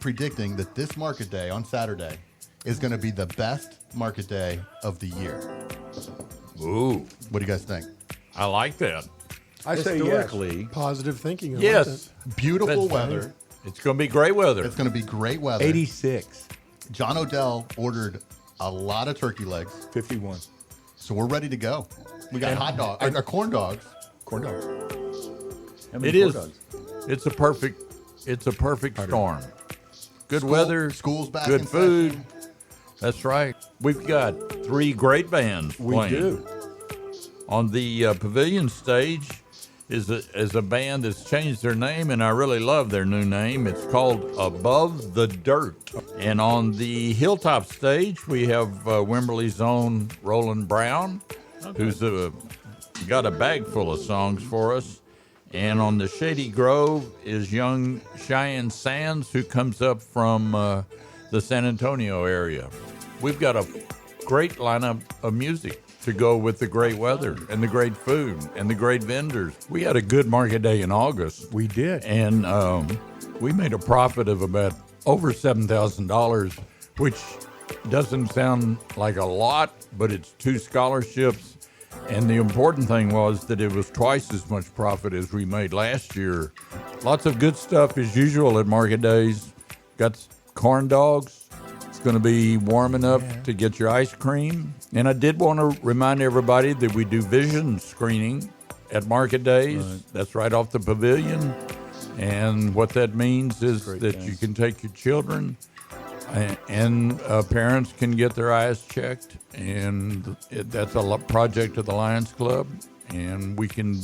predicting that this market day on Saturday is going to be the best market day of the year. Ooh, What do you guys think? I like that. I say yes. Historically, Positive thinking. I like Yes, Beautiful That's weather. it's going to be great weather. It's going to be great weather. 86, John Odell ordered a lot of turkey legs, 51. so we're ready to go. We got hot dogs, corn dogs. Corn dogs. How It many corn is. dogs? It's a perfect storm. Good weather, School's back good in food. session. That's right. We've got 3 great bands We playing. do. On the pavilion stage is a band that's changed their name, and I really love their new name. It's called Above the Dirt. And on the hilltop stage, we have Wimberley's own Roland Brown, who's got a bag full of songs for us. And on the Shady Grove is young Cheyenne Sands, who comes up from the San Antonio area. We've got a great lineup of music to go with the great weather and the great food and the great vendors. We had a good market day in August. We did. And we made a profit of about over $7,000, which doesn't sound like a lot, but it's 2 scholarships. And the important thing was that it was twice as much profit as we made last year. Lots of good stuff as usual at market days. Got corn dogs. It's going to be warm enough to get your ice cream. And I did want to remind everybody that we do vision screening at market days. Right. That's right off the pavilion. And what that means is that you can take your children and parents can get their eyes checked. And that's a project of the Lions Club. And we can,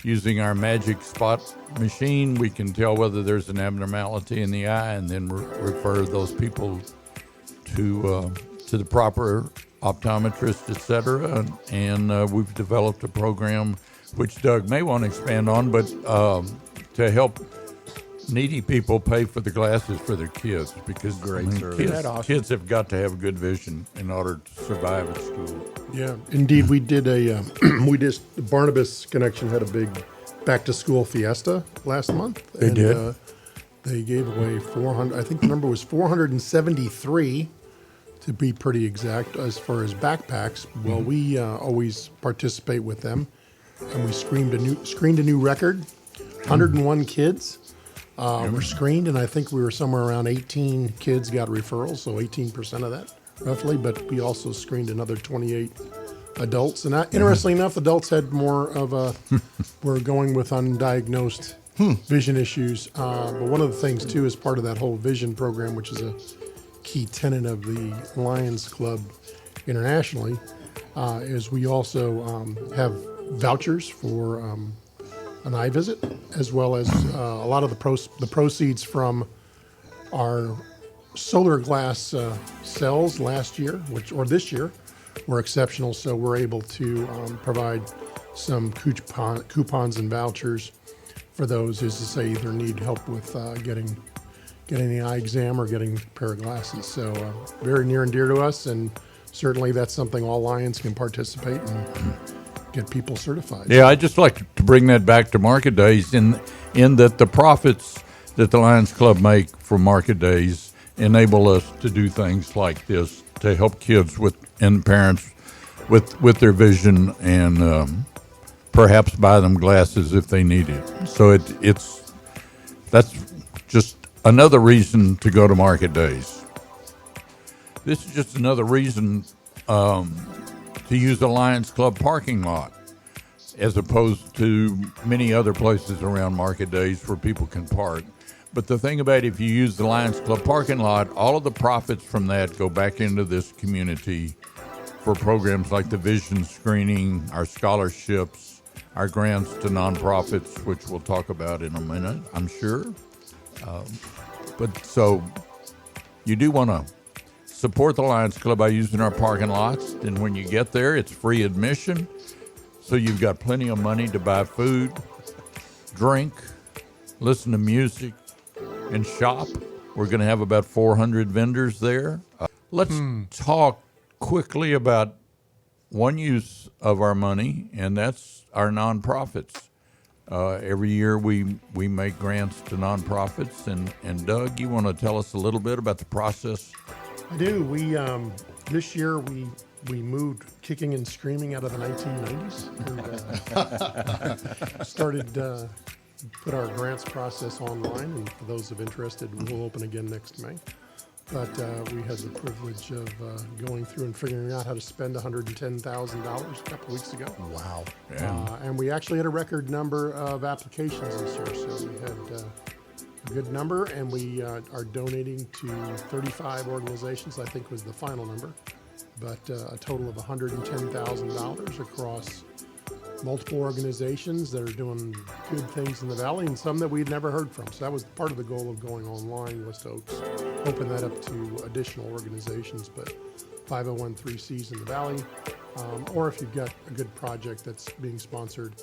using our magic spot machine, we can tell whether there's an abnormality in the eye and then refer those people to the proper optometrist, etc. And we've developed a program which Doug may want to expand on, but to help needy people pay for the glasses for their kids, because kids have got to have good vision in order to survive at school. Yeah, indeed. We did the Barnabas Connection had a big back to school fiesta last month. They did. They gave away 400. I think the number was 473, to be pretty exact, as far as backpacks. Well, we always participate with them, and we screened a new record. 101 kids were screened, and I think we were somewhere around 18 kids got referrals, so 18% of that, roughly. But we also screened another 28 adults. And interestingly enough, adults had more of were going with undiagnosed vision issues. But one of the things, too, as part of that whole vision program, which is a key tenet of the Lions Club internationally, is we also have vouchers for an eye visit, as well as a lot of the proceeds from our solar glass cells last year, or this year, were exceptional. So we're able to provide some coupons and vouchers for those, as to say, either need help with getting the eye exam or getting a pair of glasses. So very near and dear to us, and certainly that's something all Lions can participate and get people certified. Yeah, I'd just like to bring that back to market days in that the profits that the Lions Club make from market days enable us to do things like this to help kids and parents with their vision, and perhaps buy them glasses if they need it. So that's just another reason to go to market days. This is just another reason to use the Lions Club parking lot, as opposed to many other places around market days where people can park. But the thing about it, if you use the Lions Club parking lot, all of the profits from that go back into this community for programs like the vision screening, our scholarships, our grants to nonprofits, which we'll talk about in a minute, I'm sure. But so you do want to support the Lions Club by using our parking lots. And when you get there, it's free admission. So you've got plenty of money to buy food, drink, listen to music, and shop. We're going to have about 400 vendors there. Let's talk quickly about one use of our money, and that's our nonprofits. Every year we make grants to nonprofits. And Doug, you want to tell us a little bit about the process? I do. We this year we moved kicking and screaming out of the 1990s and started put our grants process online. And for those of interested, we'll open again next May. But we had the privilege of going through and figuring out how to spend $110,000 a couple weeks ago. Wow. Yeah. And we actually had a record number of applications this year, so we had a good number, and we are donating to 35 organizations, I think was the final number, but a total of $110,000 across multiple organizations that are doing good things in the valley, and some that we'd never heard from. So that was part of the goal of going online, was to open that up to additional organizations, but 501(c)(3)s in the valley, or if you've got a good project that's being sponsored,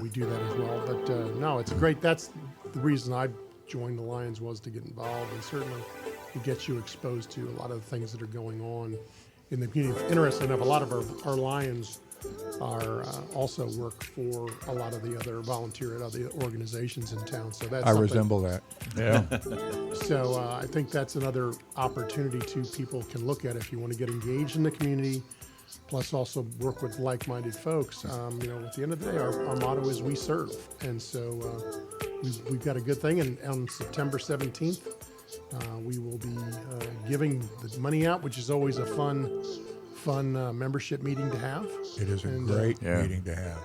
we do that as well. But no, it's great. That's the reason I joined the Lions, was to get involved, and certainly it gets you exposed to a lot of the things that are going on in the community. Interesting enough, a lot of our Lions are also work for a lot of the other volunteer at other organizations in town. So that's I something. resemble that. Yeah. So I think that's another opportunity too. People can look at if you want to get engaged in the community, plus also work with like-minded folks. At the end of the day, our motto is "We serve," and so we've got a good thing. And on September 17th, we will be giving the money out, which is always a fun membership meeting to have. It is a great meeting to have.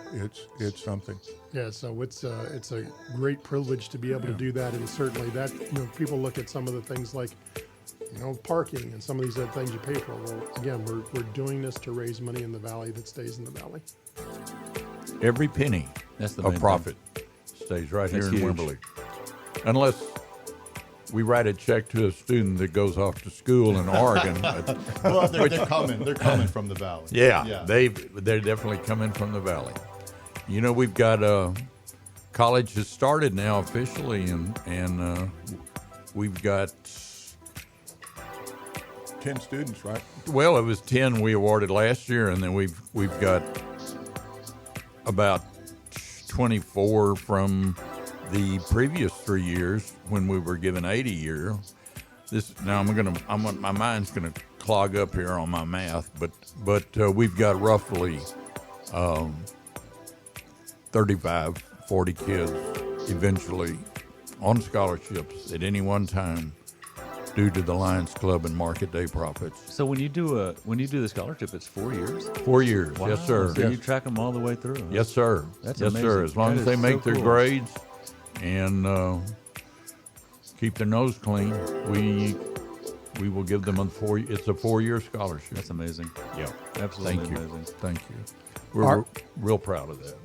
It's something. Yeah, so it's a great privilege to be able to do that, and certainly that people look at some of the things like parking and some of these other things you pay for. Well, again, we're doing this to raise money in the valley that stays in the valley. Every penny That's the of main profit stays right That's here in huge. Wimberley, unless we write a check to a student that goes off to school in Oregon. Well, they're coming. They're coming from the valley. Yeah, they're definitely coming from the valley. We've got college has started now officially, and we've got 10 students, right? well, it was 10 we awarded last year, and then we've got about 24 from the previous 3 years when we were given 80 a year. My mind's gonna clog up here on my math, but we've got roughly 35, 40 kids eventually on scholarships at any one time due to the Lions Club and Market Day profits. So when you do the scholarship, it's 4 years. 4 years, Wow. yes, sir. So you track them all the way through. Huh? Yes, sir. That's yes, sir. amazing. As long That as they is make so their cool. grades and keep their nose clean, we will give them it's a 4-year scholarship. That's amazing. Yeah. Absolutely Thank you. amazing. Thank you. We're real proud of that.